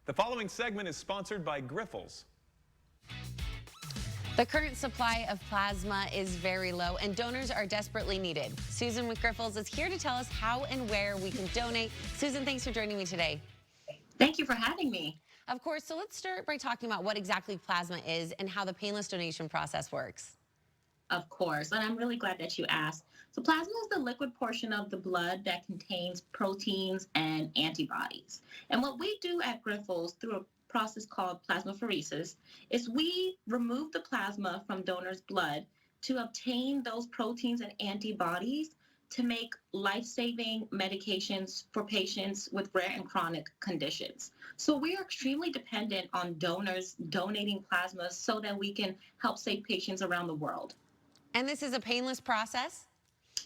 The following segment is sponsored by Grifols. The current supply of plasma is very low and donors are desperately needed. Susan with Grifols is here to tell us how and where we can donate. Susan, thanks for joining me today. Thank you for having me. Of course, so let's start by talking about what exactly plasma is and how the painless donation process works. Of course, and I'm really glad that you asked. So plasma is the liquid portion of the blood that contains proteins and antibodies. And what we do at Grifols through a process called plasmapheresis is we remove the plasma from donors' blood to obtain those proteins and antibodies to make life-saving medications for patients with rare and chronic conditions. So we are extremely dependent on donors donating plasma so that we can help save patients around the world. And this is a painless process?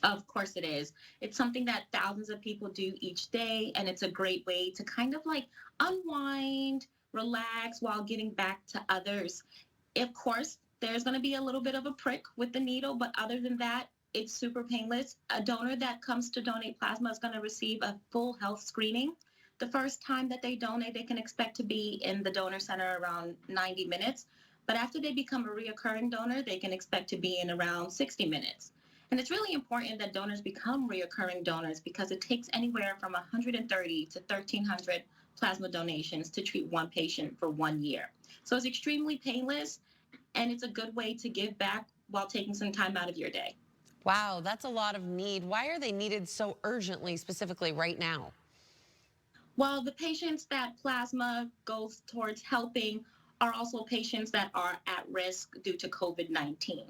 Of course it is. It's something that thousands of people do each day, and it's a great way to kind of like unwind, relax while getting back to others. Of course, there's going to be a little bit of a prick with the needle, but other than that, it's super painless. A donor that comes to donate plasma is going to receive a full health screening. The first time that they donate, they can expect to be in the donor center around 90 minutes. But after they become a reoccurring donor, they can expect to be in around 60 minutes. And it's really important that donors become reoccurring donors because it takes anywhere from 130 to 1,300 plasma donations to treat one patient for 1 year. So it's extremely painless, and it's a good way to give back while taking some time out of your day. Wow, that's a lot of need. Why are they needed so urgently, specifically right now? Well, the patients that plasma goes towards helping are also patients that are at risk due to COVID-19.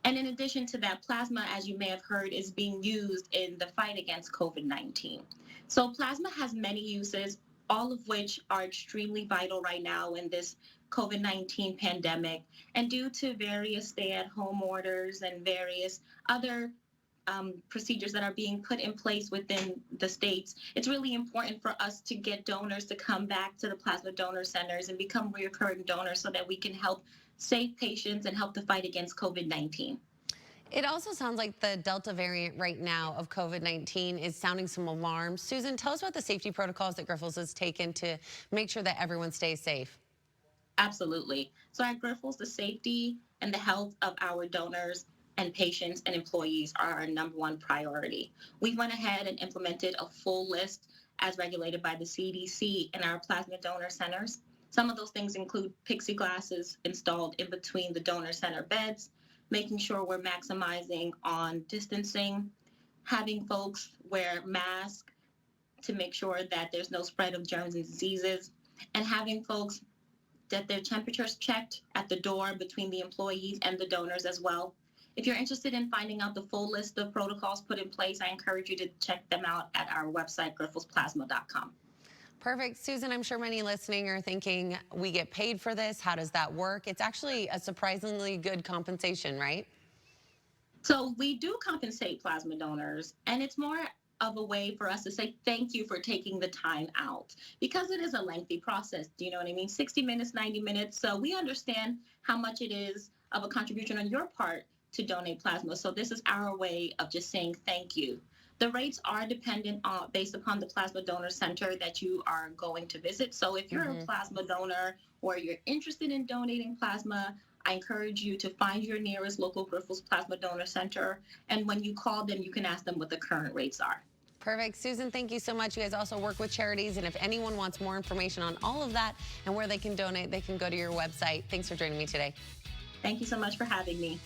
And in addition to that, plasma, as you may have heard, is being used in the fight against COVID-19. So plasma has many uses, all of which are extremely vital right now in this COVID-19 pandemic. And due to various stay-at-home orders and various other procedures that are being put in place within the states, it's really important for us to get donors to come back to the plasma donor centers and become recurring donors so that we can help save patients and help the fight against COVID-19. It also sounds like the Delta variant right now of COVID-19 is sounding some alarms. Susan, tell us about the safety protocols that Grifols has taken to make sure that everyone stays safe. Absolutely. So at Grifols, the safety and the health of our donors and patients and employees are our #1 priority. We went ahead and implemented a full list as regulated by the CDC in our plasma donor centers. Some of those things include plexiglasses installed in between the donor center beds, making sure we're maximizing on distancing, having folks wear masks to make sure that there's no spread of germs and diseases, and having folks get their temperatures checked at the door between the employees and the donors as well. If you're interested in finding out the full list of protocols put in place, I encourage you to check them out at our website, grifolsplasma.com. Perfect. Susan, I'm sure many listening are thinking, we get paid for this. How does that work? It's actually a surprisingly good compensation, right? So we do compensate plasma donors, and it's more of a way for us to say thank you for taking the time out because it is a lengthy process. Do you know what I mean? 60 minutes, 90 minutes. So we understand how much it is of a contribution on your part to donate plasma. So this is our way of just saying thank you. The rates are dependent on based upon the plasma donor center that you are going to visit. So if you're a plasma donor or you're interested in donating plasma, I encourage you to find your nearest local Grifols plasma donor center. And when you call them, you can ask them what the current rates are. Perfect. Susan, thank you so much. You guys also work with charities. And if anyone wants more information on all of that and where they can donate, they can go to your website. Thanks for joining me today. Thank you so much for having me.